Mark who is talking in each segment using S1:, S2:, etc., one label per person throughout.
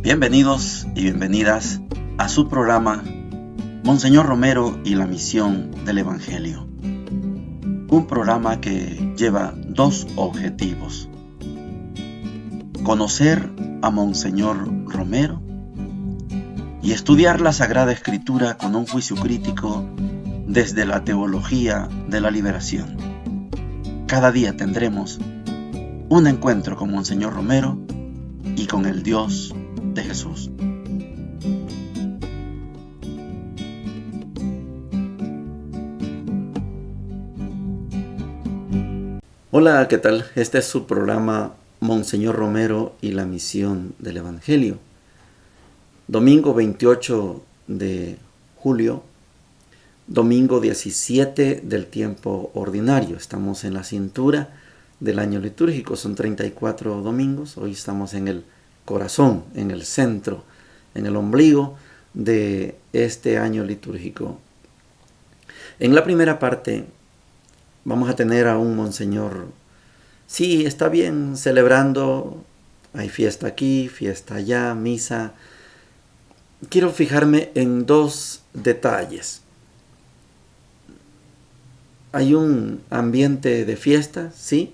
S1: Bienvenidos y bienvenidas a su programa Monseñor Romero y la misión del Evangelio. Un programa que lleva dos objetivos: conocer a Monseñor Romero y estudiar la Sagrada Escritura con un juicio crítico desde la teología de la liberación. Cada día tendremos un encuentro con Monseñor Romero y con el Dios de Jesús. Hola, ¿qué tal? Este es su programa Monseñor Romero y la misión del Evangelio. Domingo 28 de julio, domingo 17 del tiempo ordinario. Estamos en la cintura del año litúrgico, son 34 domingos. Hoy estamos en el corazón, en el centro, en el ombligo de este año litúrgico. En la primera parte vamos a tener a un monseñor, sí, está bien, celebrando, hay fiesta aquí, fiesta allá, misa. Quiero fijarme en dos detalles. Hay un ambiente de fiesta, sí,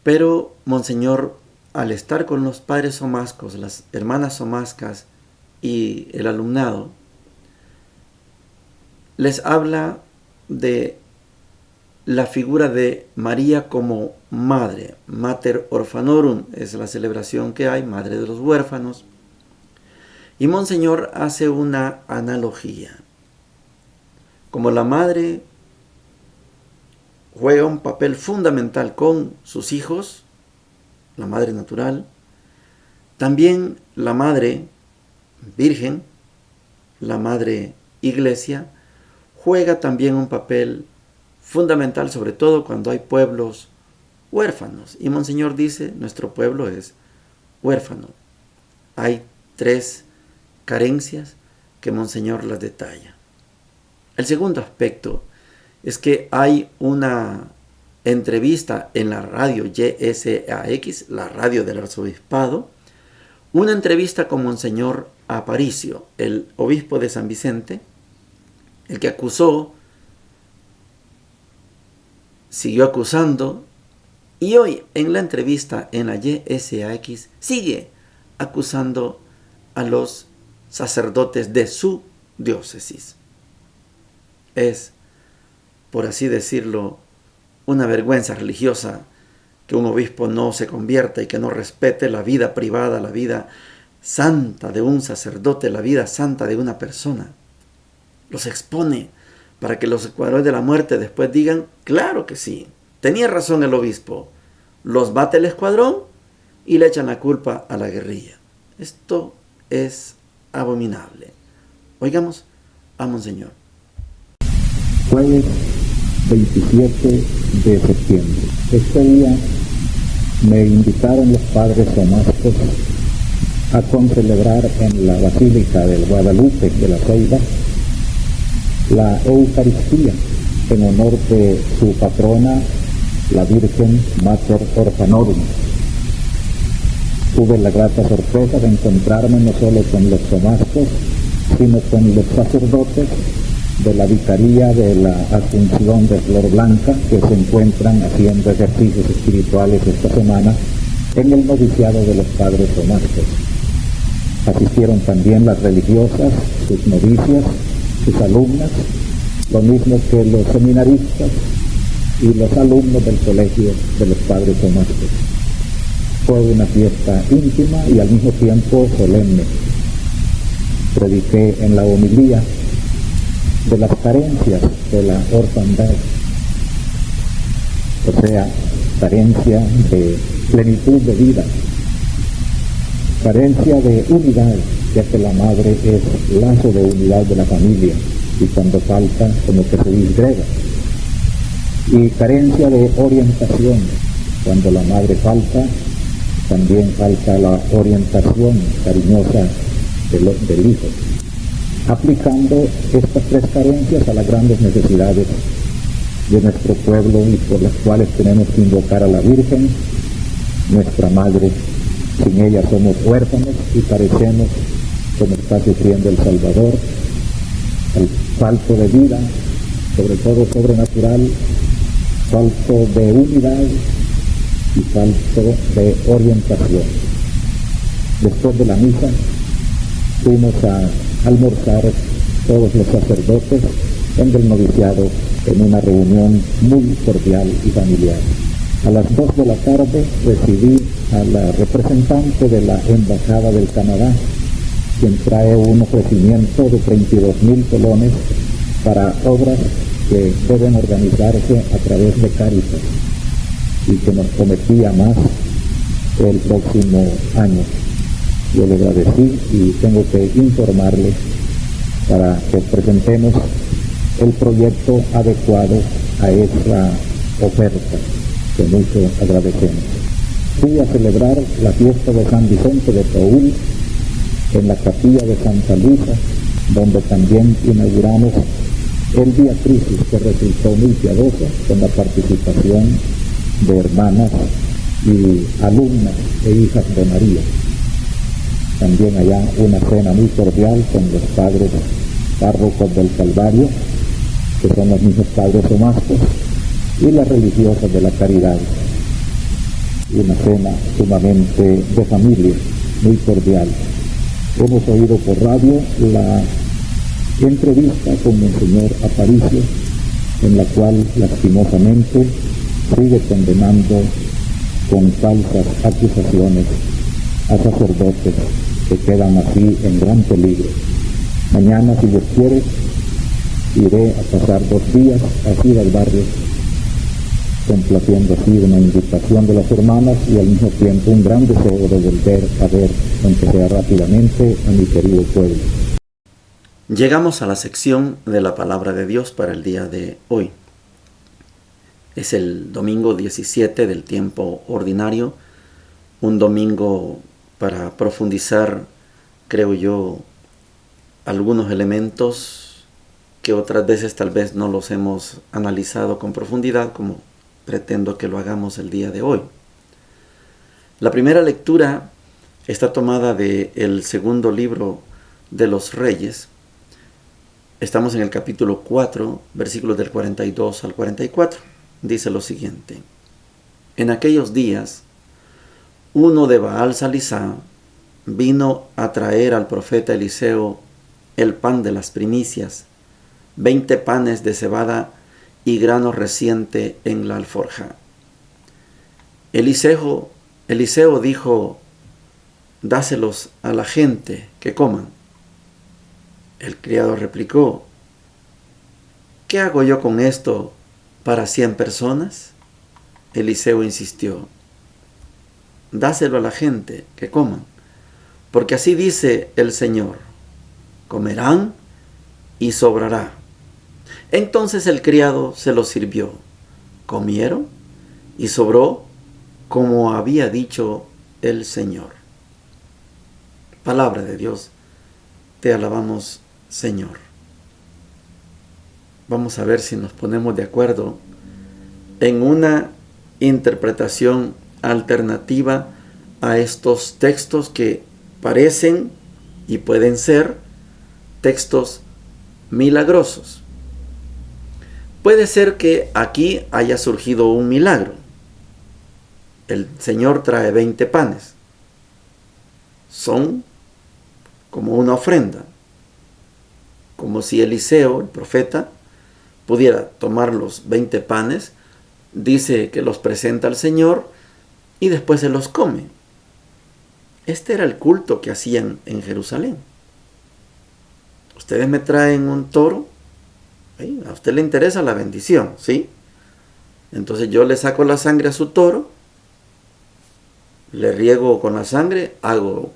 S1: pero monseñor, al estar con los padres somascos, las hermanas somascas y el alumnado, les habla de la figura de María como madre. Mater Orphanorum es la celebración que hay, madre de los huérfanos. Y monseñor hace una analogía. Como la madre juega un papel fundamental con sus hijos, la madre natural, también la madre virgen, la madre iglesia, juega también un papel fundamental, sobre todo cuando hay pueblos huérfanos. Y monseñor dice, nuestro pueblo es huérfano. Hay tres carencias que monseñor las detalla. El segundo aspecto es que hay una entrevista en la radio YSAX, la radio del arzobispado, una entrevista con monseñor Aparicio, el obispo de San Vicente, el que acusó, siguió acusando, y hoy en la entrevista en la YSAX sigue acusando a los sacerdotes de su diócesis. Es, por así decirlo, una vergüenza religiosa que un obispo no se convierta y que no respete la vida privada, la vida santa de un sacerdote, la vida santa de una persona. Los expone para que los escuadrones de la muerte después digan, claro que sí, tenía razón el obispo. Los bate el escuadrón y le echan la culpa a la guerrilla. Esto es abominable. Oigamos a monseñor.
S2: Jueves 27 de septiembre. Este día me invitaron los padres somascos a concelebrar en la Basílica del Guadalupe de la Ceiba la Eucaristía en honor de su patrona, la Virgen Mater Orphanorum. Tuve la grata sorpresa de encontrarme no solo con los somascos, sino con los sacerdotes de la Vicaría de la Asunción de Flor Blanca, que se encuentran haciendo ejercicios espirituales esta semana en el noviciado de los padres somascos. Asistieron también las religiosas, sus novicias, sus alumnas, lo mismo que los seminaristas y los alumnos del colegio de los padres somascos. Fue una fiesta íntima y al mismo tiempo solemne. Prediqué en la homilía de las carencias de la orfandad, o sea, carencia de plenitud de vida, carencia de unidad, ya que la madre es lazo de unidad de la familia y cuando falta como que se disgrega, y carencia de orientación, cuando la madre falta también falta la orientación cariñosa del hijo, aplicando estas tres carencias a las grandes necesidades de nuestro pueblo y por las cuales tenemos que invocar a la Virgen, nuestra Madre, Sin ella somos huérfanos y carecemos, como está sufriendo el Salvador, el falto de vida, sobre todo sobrenatural, falto de unidad y falto de orientación. Después de la misa fuimos a almorzar todos los sacerdotes en el noviciado en una reunión muy cordial y familiar. A las 2 de la tarde recibí a la representante de la Embajada del Canadá, quien trae un ofrecimiento de 32,000 colones para obras que deben organizarse a través de Cáritas y que nos prometía más el próximo año. Yo le agradecí y tengo que informarle para que presentemos el proyecto adecuado a esta oferta, que mucho agradecemos. Fui a celebrar la fiesta de San Vicente de Paúl en la capilla de Santa Luisa, donde también inauguramos el Vía Crucis, que resultó muy piadoso, con la participación de hermanas y alumnas e hijas de María. También allá una cena muy cordial con los padres párrocos del Calvario, que son los mismos padres omascos, y las religiosas de la caridad. Una cena sumamente de familia, muy cordial. Hemos oído por radio la entrevista con Monseñor Aparicio, en la cual lastimosamente sigue condenando con falsas acusaciones a sacerdotes que quedan así en gran peligro. Mañana, si Dios quiere, iré a pasar 2 días a Ciudad Barrio, complaciendo así una invitación de las hermanas y al mismo tiempo un gran deseo de volver a ver, aunque sea rápidamente, a mi querido pueblo.
S1: Llegamos a la sección de la Palabra de Dios para el día de hoy. Es el domingo 17 del tiempo ordinario, un domingo para profundizar, creo yo, algunos elementos que otras veces tal vez no los hemos analizado con profundidad, como pretendo que lo hagamos el día de hoy. La primera lectura está tomada del segundo libro de los Reyes. Estamos en el capítulo 4, versículos del 42 al 44. Dice lo siguiente: En aquellos días, uno de Baal Salisá vino a traer al profeta Eliseo el pan de las primicias, 20 panes de cebada y grano reciente en la alforja. Eliseo dijo: dáselos a la gente que coman. El criado replicó: ¿qué hago yo con esto para 100 personas? Eliseo insistió: dáselo a la gente que coman, porque así dice el Señor: comerán y sobrará. Entonces el criado se lo sirvió. Comieron y sobró como había dicho el Señor. Palabra de Dios, te alabamos, Señor. Vamos a ver si nos ponemos de acuerdo en una interpretación alternativa a estos textos que parecen y pueden ser textos milagrosos. Puede ser que aquí haya surgido un milagro. El Señor trae 20 panes. Son como una ofrenda. Como si Eliseo, el profeta, pudiera tomar los 20 panes, dice que los presenta al Señor y después se los come. Este era el culto que hacían en Jerusalén. Ustedes me traen un toro, ¿sí? A usted le interesa la bendición, ¿sí? Entonces yo le saco la sangre a su toro, le riego con la sangre, hago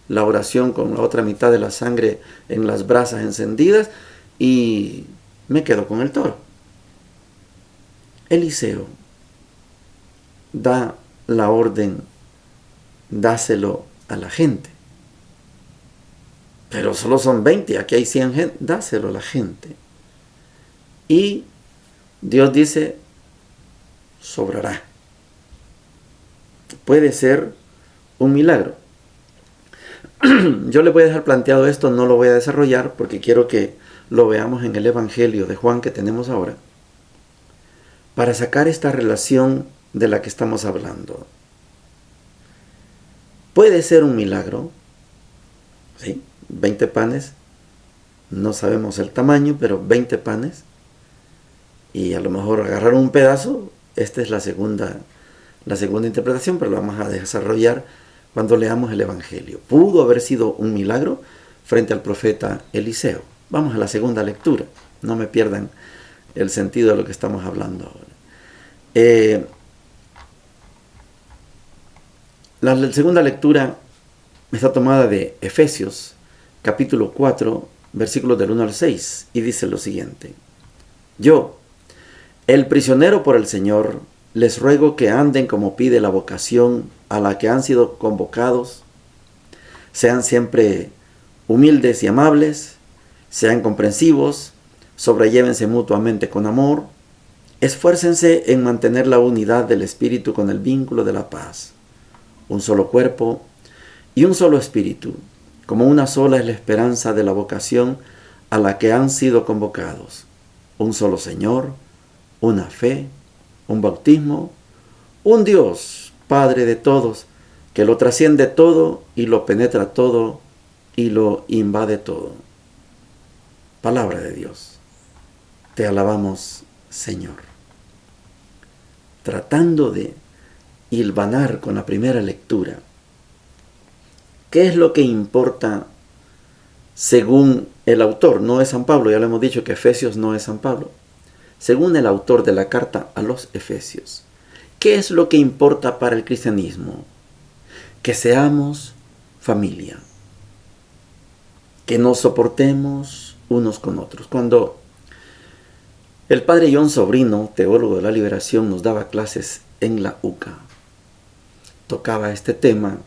S1: la oración con la otra mitad de la sangre en las brasas encendidas y me quedo con el toro. Eliseo da la orden: dáselo a la gente. Pero solo son 20, aquí hay 100 gente, dáselo a la gente. Y Dios dice: sobrará. Puede ser un milagro. Yo le voy a dejar planteado esto, no lo voy a desarrollar porque quiero que lo veamos en el Evangelio de Juan que tenemos ahora, para sacar esta relación de la que estamos hablando. Puede ser un milagro, ¿sí? 20 panes, no sabemos el tamaño, pero 20 panes, y a lo mejor agarrar un pedazo. Esta es la segunda interpretación, pero lo vamos a desarrollar cuando leamos el Evangelio. Pudo haber sido un milagro frente al profeta Eliseo. Vamos a la segunda lectura, no me pierdan el sentido de lo que estamos hablando ahora. La segunda lectura está tomada de Efesios, capítulo 4, versículos del 1 al 6, y dice lo siguiente: Yo, el prisionero por el Señor, les ruego que anden como pide la vocación a la que han sido convocados, sean siempre humildes y amables, sean comprensivos, sobrellévense mutuamente con amor, esfuércense en mantener la unidad del Espíritu con el vínculo de la paz. Un solo cuerpo y un solo espíritu, como una sola es la esperanza de la vocación a la que han sido convocados. Un solo Señor, una fe, un bautismo, un Dios, Padre de todos, que lo trasciende todo y lo penetra todo y lo invade todo. Palabra de Dios. Te alabamos, Señor. Tratando de hilvanar con la primera lectura, ¿qué es lo que importa según el autor? No es San Pablo, ya lo hemos dicho que Efesios no es San Pablo. Según el autor de la carta a los Efesios, ¿qué es lo que importa para el cristianismo? Que seamos familia, que nos soportemos unos con otros. Cuando el padre John Sobrino, teólogo de la liberación, nos daba clases en la UCA, tocaba este tema,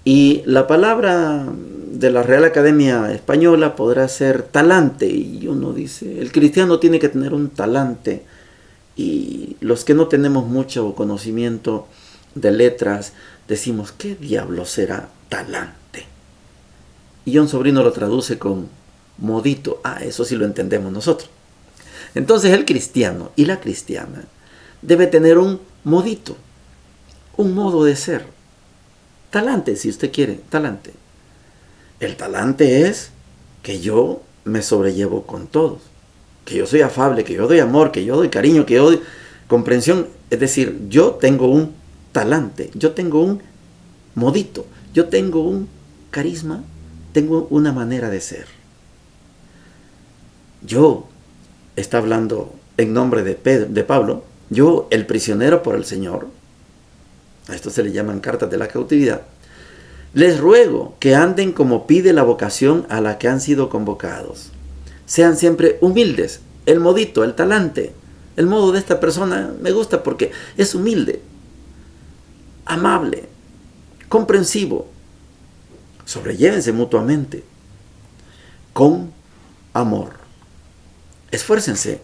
S1: y la palabra de la Real Academia Española podrá ser talante, y uno dice, el cristiano tiene que tener un talante, y los que no tenemos mucho conocimiento de letras decimos, ¿qué diablo será talante? Y John Sobrino lo traduce con modito. Eso sí lo entendemos nosotros. Entonces el cristiano y la cristiana debe tener un modito, un modo de ser. Talante, si usted quiere, talante. El talante es que yo me sobrellevo con todos, que yo soy afable, que yo doy amor, que yo doy cariño, que yo doy comprensión. Es decir, yo tengo un talante, yo tengo un modito, yo tengo un carisma, tengo una manera de ser. Yo, está hablando en nombre de Pablo, yo, el prisionero por el Señor, a esto se le llaman cartas de la cautividad, les ruego que anden como pide la vocación a la que han sido convocados. Sean siempre humildes. El modito, el talante, el modo de esta persona me gusta porque es humilde, amable, comprensivo. Sobrellévense mutuamente con amor. Esfuércense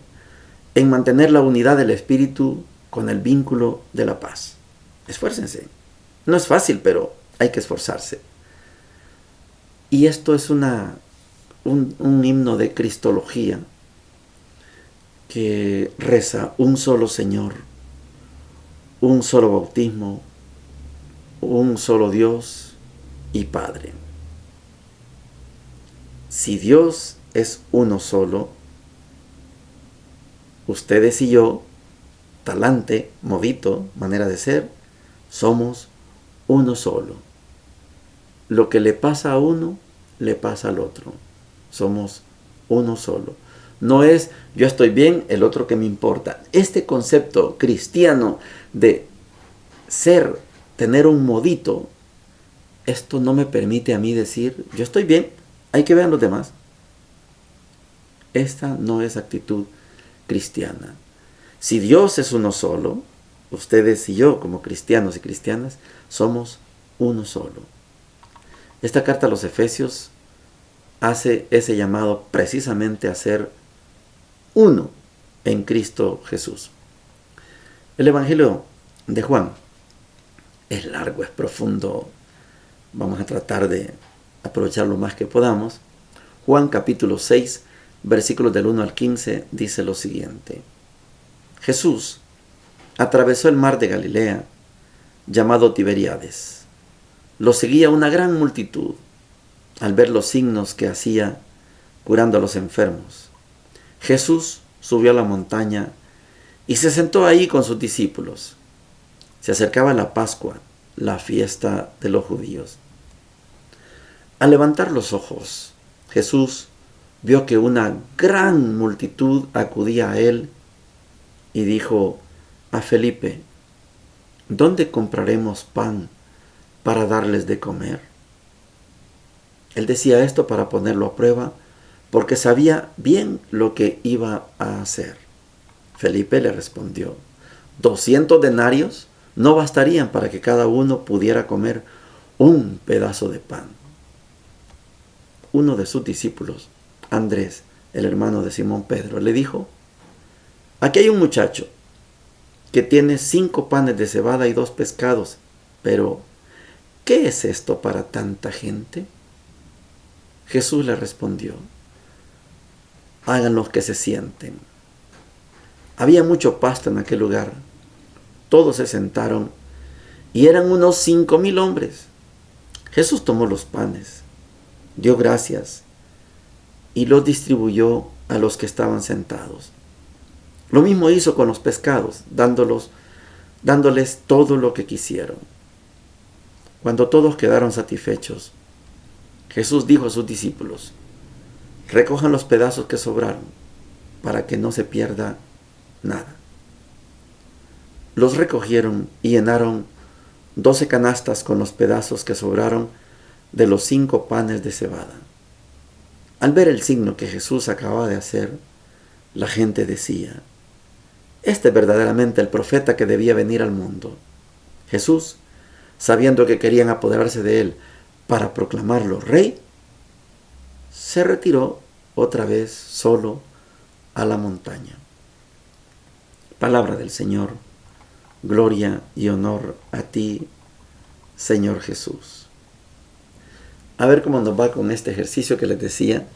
S1: en mantener la unidad del espíritu con el vínculo de la paz. Esfuércense. No es fácil, pero hay que esforzarse. Y esto es un himno de cristología que reza: un solo Señor, un solo bautismo, un solo Dios y Padre. Si Dios es uno solo, ustedes y yo, talante, modito, manera de ser, somos uno solo. Lo que le pasa a uno, le pasa al otro. Somos uno solo. No es yo estoy bien, el otro que me importa. Este concepto cristiano de ser, tener un modito, esto no me permite a mí decir yo estoy bien, hay que ver a los demás. Esta no es actitud cristiana. Si Dios es uno solo, ustedes y yo como cristianos y cristianas somos uno solo. Esta carta a los Efesios hace ese llamado precisamente a ser uno en Cristo Jesús. El Evangelio de Juan Es largo, es profundo. Vamos a tratar de aprovechar lo más que podamos. Juan capítulo 6, versículos del 1 al 15, dice lo siguiente. Jesús atravesó el mar de Galilea, llamado Tiberíades. Lo seguía una gran multitud al ver los signos que hacía curando a los enfermos. Jesús subió a la montaña y se sentó ahí con sus discípulos. Se acercaba la Pascua, la fiesta de los judíos. Al levantar los ojos, Jesús vio que una gran multitud acudía a él y dijo a Felipe, ¿dónde compraremos pan para darles de comer? Él decía esto para ponerlo a prueba, porque sabía bien lo que iba a hacer. Felipe le respondió, 200 denarios no bastarían para que cada uno pudiera comer un pedazo de pan. Uno de sus discípulos, Andrés, el hermano de Simón Pedro, le dijo, aquí hay un muchacho que tiene 5 panes de cebada y 2 pescados, pero ¿qué es esto para tanta gente? Jesús le respondió, háganlos que se sienten. Había mucho pasto en aquel lugar. Todos se sentaron y eran unos 5,000 hombres. Jesús tomó los panes, dio gracias y los distribuyó a los que estaban sentados. Lo mismo hizo con los pescados, dándoles todo lo que quisieron. Cuando todos quedaron satisfechos, Jesús dijo a sus discípulos, recojan los pedazos que sobraron, para que no se pierda nada. Los recogieron y llenaron 12 canastas con los pedazos que sobraron de los 5 panes de cebada. Al ver el signo que Jesús acababa de hacer, la gente decía, este es verdaderamente el profeta que debía venir al mundo. Jesús, sabiendo que querían apoderarse de él para proclamarlo rey, se retiró otra vez solo a la montaña. Palabra del Señor. Gloria y honor a ti, Señor Jesús. A ver cómo nos va con este ejercicio que les decía.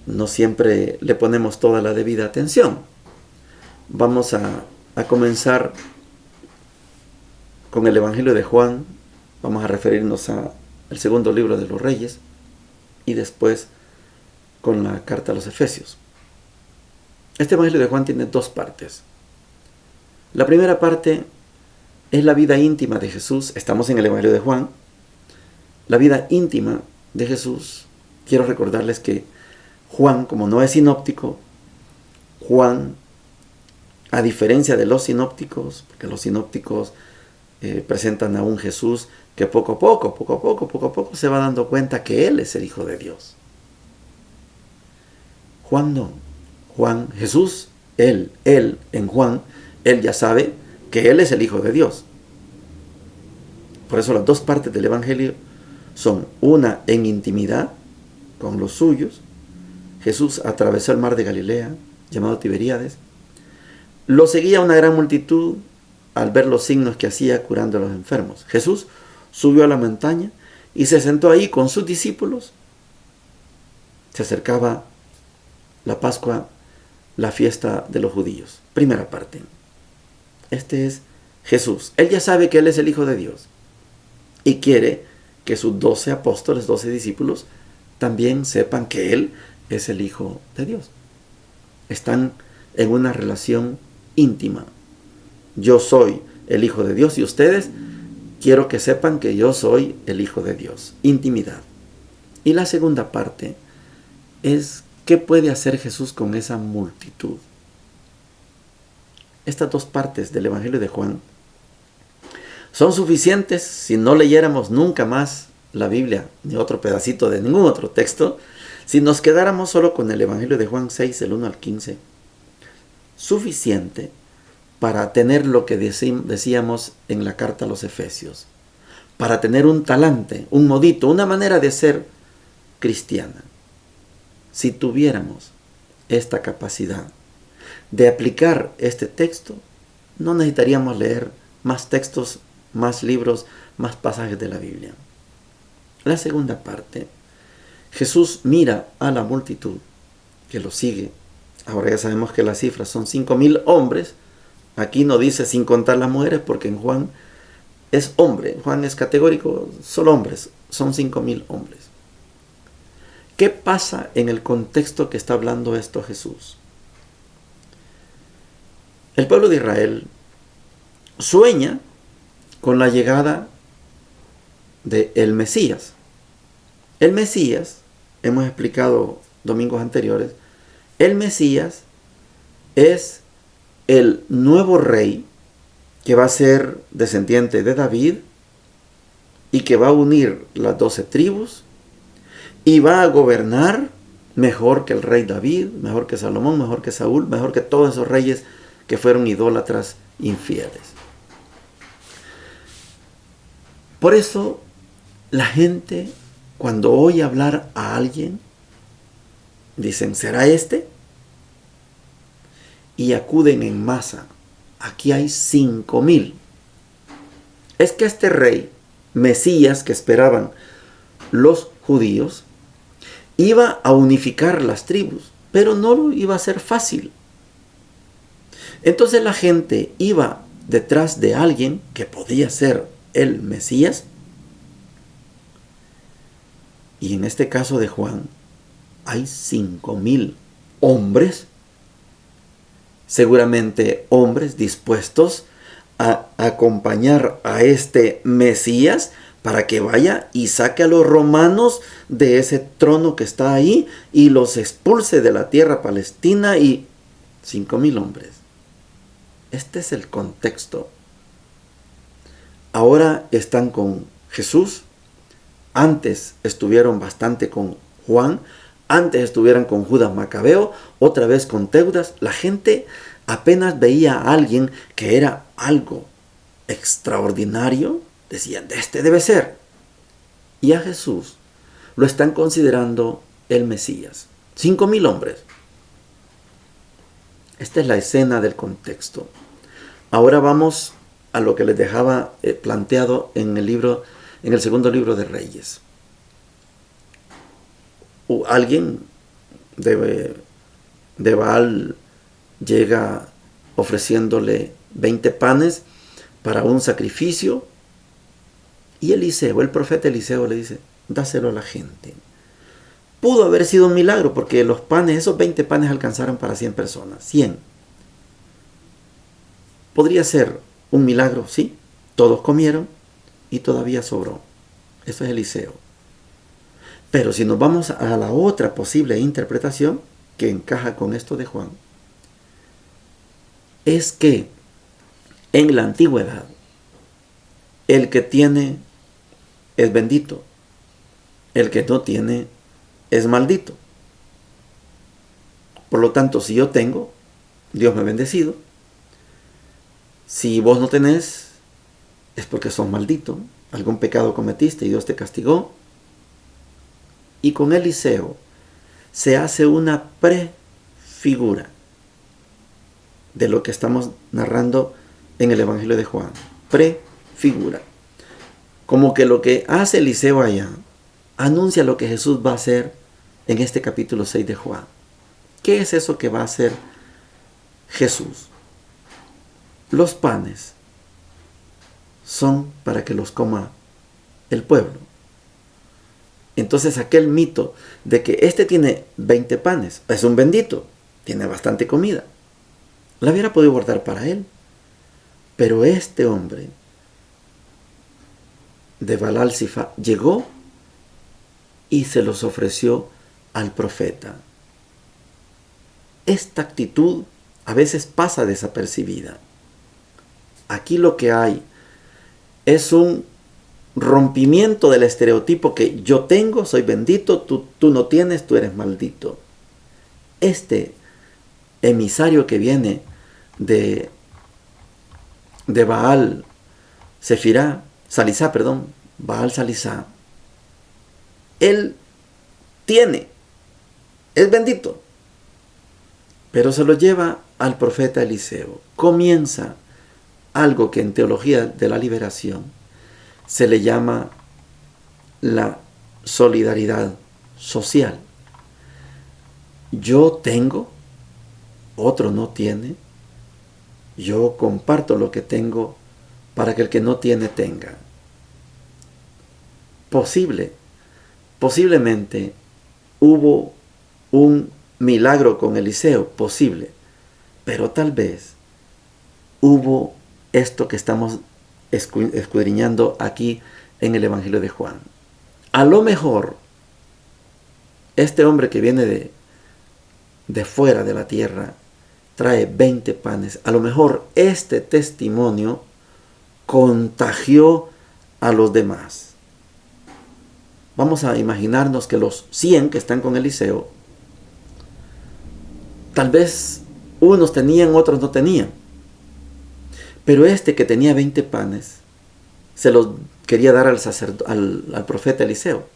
S1: No siempre le ponemos toda la debida atención. Vamos a comenzar con el Evangelio de Juan. Vamos a referirnos al segundo libro de los Reyes y después con la carta a los Efesios. Este Evangelio de Juan tiene 2 partes. La primera parte es la vida íntima de Jesús. Estamos en el Evangelio de Juan. La vida íntima de Jesús. Quiero recordarles que Juan, como no es sinóptico, Juan, a diferencia de los sinópticos, porque los sinópticos presentan a un Jesús que poco a poco se va dando cuenta que Él es el Hijo de Dios. Juan no. Juan, Jesús, Él en Juan, Él ya sabe que Él es el Hijo de Dios. Por eso las 2 partes del Evangelio son una en intimidad con los suyos. Jesús atravesó el mar de Galilea, llamado Tiberíades. Lo seguía una gran multitud al ver los signos que hacía curando a los enfermos. Jesús subió a la montaña y se sentó ahí con sus discípulos. Se acercaba la Pascua, la fiesta de los judíos. Primera parte. Este es Jesús. Él ya sabe que Él es el Hijo de Dios y quiere que sus 12 apóstoles, 12 discípulos, también sepan que Él es el Hijo de Dios. Están en una relación íntima. Yo soy el Hijo de Dios y ustedes quiero que sepan que yo soy el Hijo de Dios. Intimidad. Y la segunda parte es ¿qué puede hacer Jesús con esa multitud? Estas 2 partes del Evangelio de Juan son suficientes si no leyéramos nunca más la Biblia, ni otro pedacito de ningún otro texto, si nos quedáramos solo con el Evangelio de Juan 6, del 1 al 15. Suficiente para tener lo que decíamos en la carta a los Efesios, para tener un talante, un modito, una manera de ser cristiana. Si tuviéramos esta capacidad de aplicar este texto, no necesitaríamos leer más textos, más libros, más pasajes de la Biblia. La segunda parte, Jesús mira a la multitud que lo sigue. Ahora ya sabemos que las cifras son 5,000 hombres. Aquí no dice sin contar las mujeres, porque en Juan es hombre. Juan es categórico, solo hombres. Son 5,000 hombres. ¿Qué pasa en el contexto que está hablando esto Jesús? El pueblo de Israel sueña con la llegada del Mesías. El Mesías, hemos explicado domingos anteriores, el Mesías es el nuevo rey que va a ser descendiente de David y que va a unir las 12 tribus y va a gobernar mejor que el rey David, mejor que Salomón, mejor que Saúl, mejor que todos esos reyes que fueron idólatras infieles. Por eso la gente, cuando oye hablar a alguien, dicen, ¿será este? Y acuden en masa. Aquí hay 5,000. Es que este rey, Mesías, que esperaban los judíos, iba a unificar las tribus, pero no lo iba a hacer fácil. Entonces la gente iba detrás de alguien que podía ser el Mesías. Y en este caso de Juan, hay 5,000 hombres, seguramente hombres dispuestos a acompañar a este Mesías para que vaya y saque a los romanos de ese trono que está ahí y los expulse de la tierra palestina. Y 5,000 hombres. Este es el contexto. Ahora están con Jesús. Antes estuvieron bastante con Juan. Antes estuvieron con Judas Macabeo. Otra vez con Teudas. La gente apenas veía a alguien que era algo extraordinario. Decían, este debe ser. Y a Jesús lo están considerando el Mesías. 5,000 hombres. Esta es la escena del contexto. Ahora vamos a lo que les dejaba planteado en el segundo libro de Reyes. Alguien de Baal llega ofreciéndole 20 panes para un sacrificio. Y Eliseo, el profeta Eliseo, le dice, dáselo a la gente. Pudo haber sido un milagro, porque los panes, esos 20 panes alcanzaron para 100 personas. 100. Podría ser un milagro, sí. Todos comieron y todavía sobró. Eso es Eliseo. Pero si nos vamos a la otra posible interpretación, que encaja con esto de Juan, es que en la antigüedad, el que tiene es bendito, el que no tiene es maldito. Por lo tanto, si yo tengo, Dios me ha bendecido. Si vos no tenés, es porque sos maldito. Algún pecado cometiste y Dios te castigó. Y con Eliseo se hace una prefigura de lo que estamos narrando en el Evangelio de Juan. Prefigura. Como que lo que hace Eliseo allá anuncia lo que Jesús va a hacer en este capítulo 6 de Juan. ¿Qué es eso que va a hacer Jesús? Los panes son para que los coma el pueblo. Entonces aquel mito de que este tiene 20 panes, es un bendito, tiene bastante comida, la hubiera podido guardar para él. Pero este hombre de Baal-Sifa llegó y se los ofreció al profeta. Esta actitud a veces pasa desapercibida. Aquí lo que hay es un rompimiento del estereotipo que yo tengo, soy bendito, tú no tienes, tú eres maldito. Este emisario que viene de Baal Salisá, Baal Salisá, él es bendito, pero se lo lleva al profeta Eliseo. Comienza algo que en teología de la liberación se le llama la solidaridad social. Yo tengo, otro no tiene, yo comparto lo que tengo para que el que no tiene tenga. Posiblemente hubo un milagro con Eliseo, posible, pero tal vez hubo esto que estamos escudriñando aquí en el Evangelio de Juan. A lo mejor este hombre que viene de fuera de la tierra trae 20 panes. A lo mejor este testimonio contagió a los demás. Vamos a imaginarnos que los 100 que están con Eliseo, tal vez unos tenían, otros no tenían. Pero este que tenía 20 panes, se los quería dar al profeta Eliseo.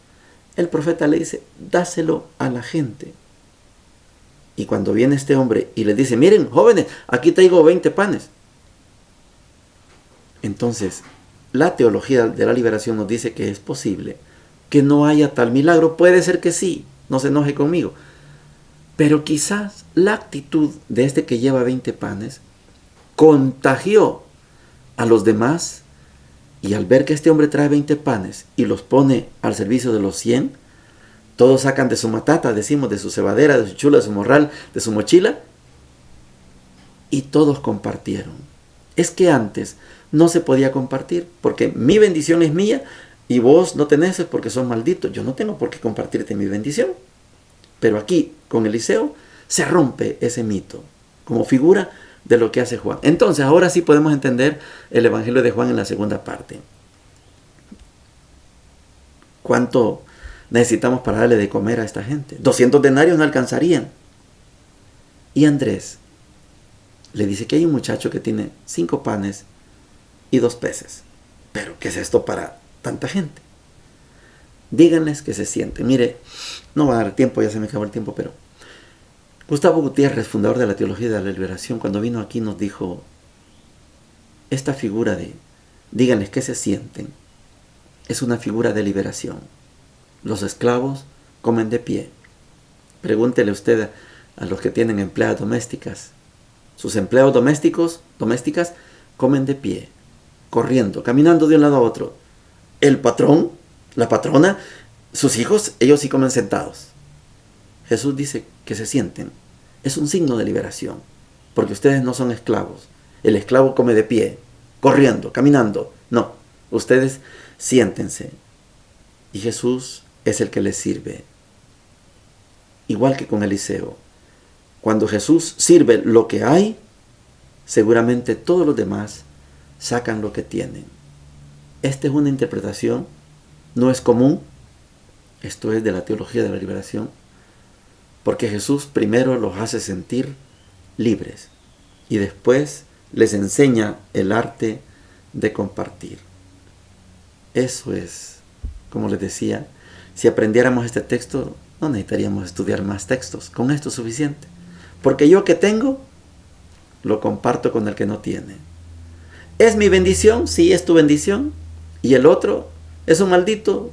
S1: El profeta le dice, dáselo a la gente. Y cuando viene este hombre y le dice, miren, jóvenes, aquí traigo 20 panes. Entonces, la teología de la liberación nos dice que es posible que no haya tal milagro. Puede ser que sí, no se enoje conmigo. Pero quizás la actitud de este que lleva 20 panes contagió a los demás, y al ver que este hombre trae 20 panes y los pone al servicio de los 100, todos sacan de su matata, decimos, de su cebadera, de su chula, de su morral, de su mochila, y todos compartieron. Es que antes no se podía compartir, porque mi bendición es mía y vos no tenés porque sos malditos. Yo no tengo por qué compartirte mi bendición. Pero aquí, con Eliseo, se rompe ese mito, como figura de lo que hace Juan. Entonces, ahora sí podemos entender el Evangelio de Juan en la segunda parte. ¿Cuánto necesitamos para darle de comer a esta gente? 200 denarios no alcanzarían. Y Andrés le dice que hay un muchacho que tiene 5 panes y 2 peces. Pero, ¿qué es esto para tanta gente? Díganles que se sienten. Mire, no va a dar tiempo, ya se me acabó el tiempo, pero Gustavo Gutiérrez, fundador de la Teología de la Liberación, cuando vino aquí nos dijo esta figura de díganles que se sienten, es una figura de liberación. Los esclavos comen de pie. Pregúntele usted a los que tienen empleadas domésticas. Sus empleados domésticas comen de pie, corriendo, caminando de un lado a otro. El patrón, la patrona, sus hijos, ellos sí comen sentados. Jesús dice que se sienten. Es un signo de liberación, porque ustedes no son esclavos. El esclavo come de pie, corriendo, caminando. No, ustedes siéntense. Y Jesús es el que les sirve. Igual que con Eliseo. Cuando Jesús sirve lo que hay, seguramente todos los demás sacan lo que tienen. Esta es una interpretación, no es común. Esto es de la Teología de la Liberación. Porque Jesús primero los hace sentir libres y después les enseña el arte de compartir. Eso es, como les decía, si aprendiéramos este texto, no necesitaríamos estudiar más textos. Con esto es suficiente. Porque yo que tengo, lo comparto con el que no tiene. ¿Es mi bendición? Sí, es tu bendición. ¿Y el otro es un maldito?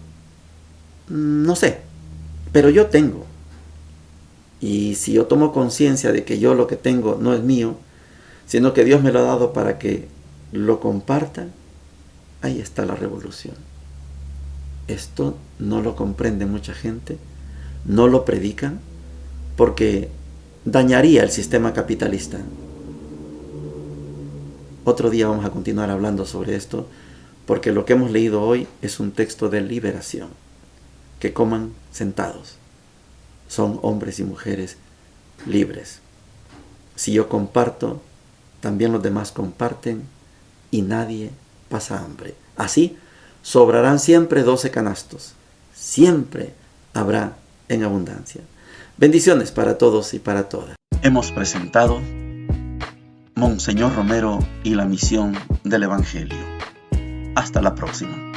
S1: No sé. Pero yo tengo. Y si yo tomo conciencia de que yo lo que tengo no es mío, sino que Dios me lo ha dado para que lo comparta, ahí está la revolución. Esto no lo comprende mucha gente, no lo predican, porque dañaría el sistema capitalista. Otro día vamos a continuar hablando sobre esto, porque lo que hemos leído hoy es un texto de liberación. Que coman sentados. Son hombres y mujeres libres. Si yo comparto, también los demás comparten y nadie pasa hambre. Así, sobrarán siempre 12 canastos. Siempre habrá en abundancia. Bendiciones para todos y para todas. Hemos presentado Monseñor Romero y la misión del Evangelio. Hasta la próxima.